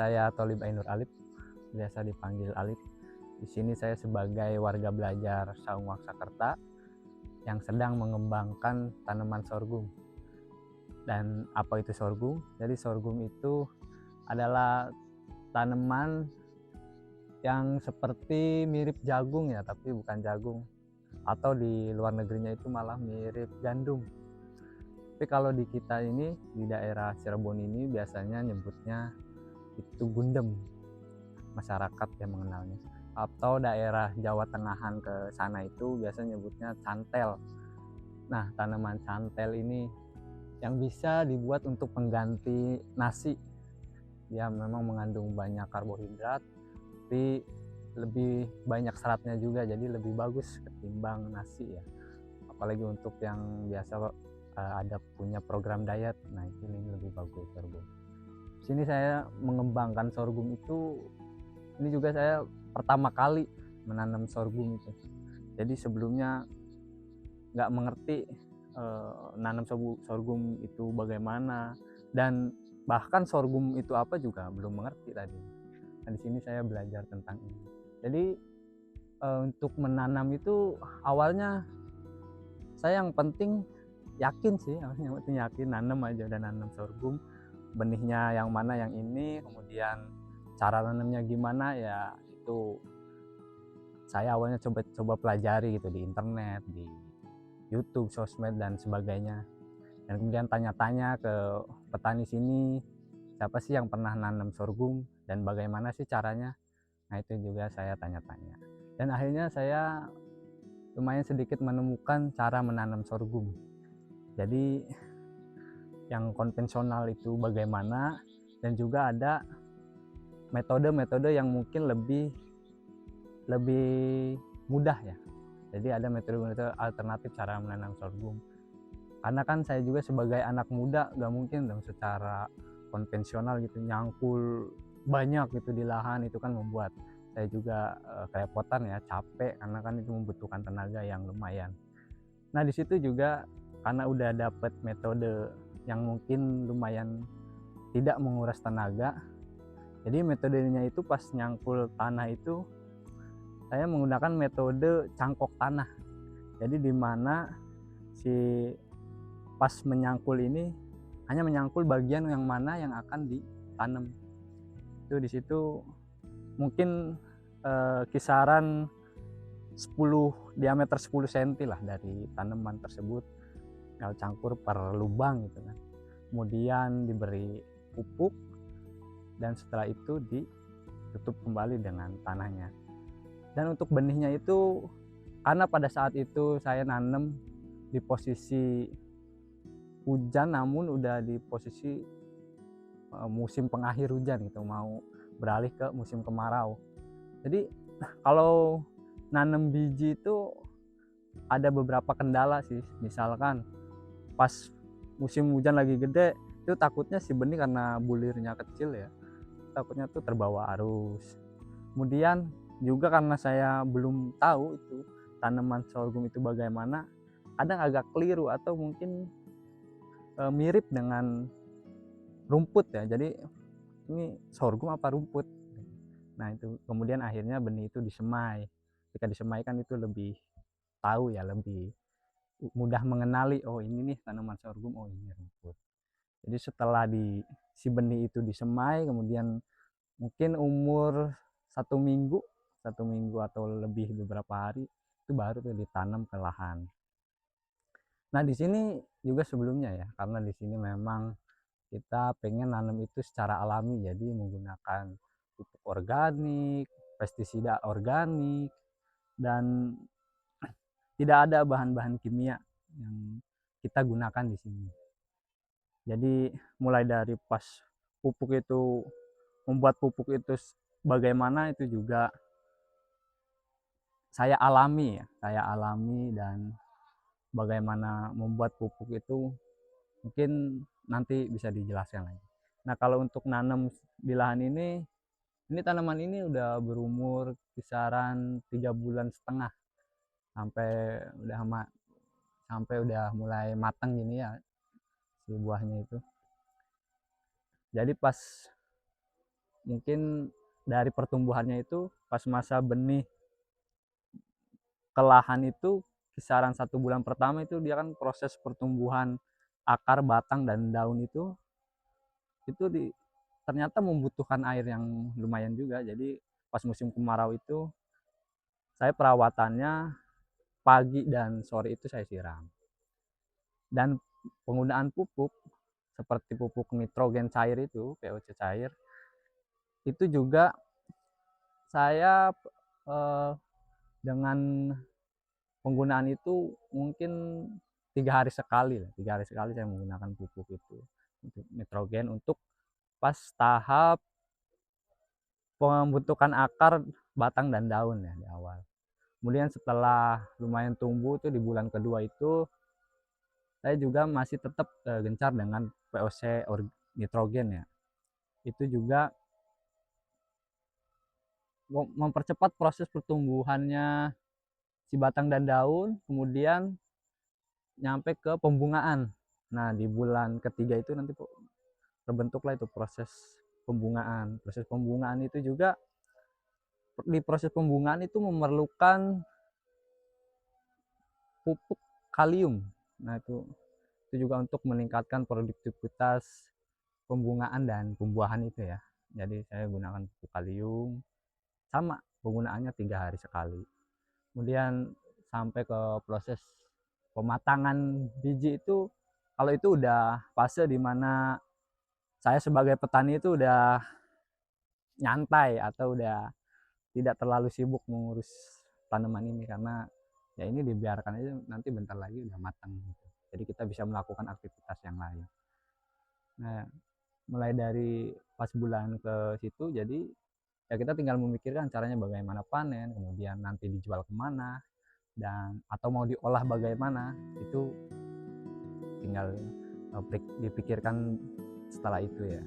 saya Tholib Ainur Alip, biasa dipanggil Alip. Di sini saya sebagai warga belajar Saung Waksakerta yang sedang mengembangkan tanaman sorghum. Dan apa itu sorghum? Jadi sorghum itu adalah tanaman yang seperti mirip jagung ya, tapi bukan jagung. Atau di luar negerinya itu malah mirip gandum. Tapi kalau di kita ini, di daerah Cirebon ini biasanya nyebutnya itu gundem, masyarakat yang mengenalnya. Atau daerah Jawa Tengahan ke sana itu biasanya nyebutnya cantel. Nah, tanaman cantel ini yang bisa dibuat untuk pengganti nasi. Dia memang mengandung banyak karbohidrat, tapi lebih banyak seratnya juga, jadi lebih bagus ketimbang nasi ya. Apalagi untuk yang biasa ada punya program diet, nah ini lebih bagus sorghum. Di sini saya mengembangkan sorghum itu, ini juga saya pertama kali menanam sorghum itu. Jadi sebelumnya nggak mengerti nanam sorghum itu bagaimana, dan bahkan sorghum itu apa juga belum mengerti tadi. Nah, di sini saya belajar tentang ini. Jadi untuk menanam itu awalnya saya yang penting yakin sih, yang penting yakin nanam aja, udah nanam sorghum, benihnya yang mana yang ini, kemudian cara nanamnya gimana ya itu saya awalnya coba pelajari gitu di internet, di YouTube, sosmed dan sebagainya. Dan kemudian tanya-tanya ke petani sini, siapa sih yang pernah nanam sorghum dan bagaimana sih caranya. Nah itu juga saya tanya-tanya. Dan akhirnya saya lumayan sedikit menemukan cara menanam sorghum. Jadi yang konvensional itu bagaimana, dan juga ada metode-metode yang mungkin lebih mudah ya. Jadi ada metode-metode alternatif cara menanam sorghum. Karena kan saya juga sebagai anak muda gak mungkin dong secara konvensional gitu nyangkul banyak gitu di lahan, itu kan membuat saya juga kerepotan ya, capek karena kan itu membutuhkan tenaga yang lumayan. Nah di situ juga karena udah dapet metode yang mungkin lumayan tidak menguras tenaga, jadi metodenya itu pas nyangkul tanah itu saya menggunakan metode cangkok tanah. Jadi di mana si pas menyangkul ini hanya menyangkul bagian yang mana yang akan ditanam. Itu di situ mungkin kisaran diameter 10 cm lah dari tanaman tersebut, kalau cangkur per lubang gitu kan. Kemudian diberi pupuk dan setelah itu ditutup kembali dengan tanahnya. Dan untuk benihnya itu karena pada saat itu saya nanam di posisi hujan, namun udah di posisi musim pengakhir hujan gitu, mau beralih ke musim kemarau. Jadi kalau nanam biji itu ada beberapa kendala sih. Misalkan pas musim hujan lagi gede itu takutnya si benih karena bulirnya kecil ya, takutnya tuh terbawa arus. Kemudian juga karena saya belum tahu itu tanaman sorghum itu bagaimana, kadang agak keliru atau mungkin mirip dengan rumput ya. Jadi ini sorghum apa rumput? Nah itu kemudian akhirnya benih itu disemai. Ketika disemai kan itu lebih tahu ya, lebih mudah mengenali, oh ini nih tanaman sorghum, oh ini rumput. Jadi setelah si benih itu disemai, kemudian mungkin umur 1 minggu atau lebih beberapa hari, itu baru tuh ditanam ke lahan. Nah di sini juga sebelumnya ya, karena di sini memang kita pengen nanam itu secara alami, jadi menggunakan pupuk organik, pestisida organik, dan tidak ada bahan-bahan kimia yang kita gunakan di sini. Jadi mulai dari pas pupuk itu, membuat pupuk itu bagaimana itu juga saya alami ya, dan bagaimana membuat pupuk itu mungkin nanti bisa dijelaskan lagi. Nah kalau untuk nanam di lahan ini tanaman ini udah berumur kisaran 3,5 bulan sampai udah mulai matang gini ya si buahnya itu. Jadi pas mungkin dari pertumbuhannya itu pas masa benih ke lahan itu kisaran 1 bulan pertama itu dia kan proses pertumbuhan akar, batang, dan daun itu ternyata membutuhkan air yang lumayan juga. Jadi pas musim kemarau itu saya perawatannya pagi dan sore itu saya siram. Dan penggunaan pupuk seperti pupuk nitrogen cair itu, POC cair, itu juga saya dengan penggunaan itu mungkin 3 hari sekali lah, 3 hari sekali saya menggunakan pupuk itu untuk nitrogen untuk pas tahap pembentukan akar, batang, dan daun ya di awal. Kemudian setelah lumayan tumbuh itu di bulan kedua itu saya juga masih tetap gencar dengan POC nitrogen ya. Itu juga mempercepat proses pertumbuhannya si batang dan daun, kemudian nyampe ke pembungaan. Nah, di bulan ketiga itu nanti terbentuklah itu proses pembungaan. Proses pembungaan itu juga, di proses pembungaan itu memerlukan pupuk kalium. Nah, itu juga untuk meningkatkan produktivitas pembungaan dan pembuahan itu ya. Jadi saya gunakan pupuk kalium, sama penggunaannya 3 hari sekali. Kemudian sampai ke proses pematangan biji itu, kalau itu udah fase dimana saya sebagai petani itu udah nyantai atau udah tidak terlalu sibuk mengurus tanaman ini, karena ya ini dibiarkan aja nanti bentar lagi udah matang gitu. Jadi kita bisa melakukan aktivitas yang lain. Nah, mulai dari pas bulan ke situ, jadi ya kita tinggal memikirkan caranya bagaimana panen, kemudian nanti dijual kemana, dan atau mau diolah bagaimana, itu tinggal dipikirkan setelah itu ya.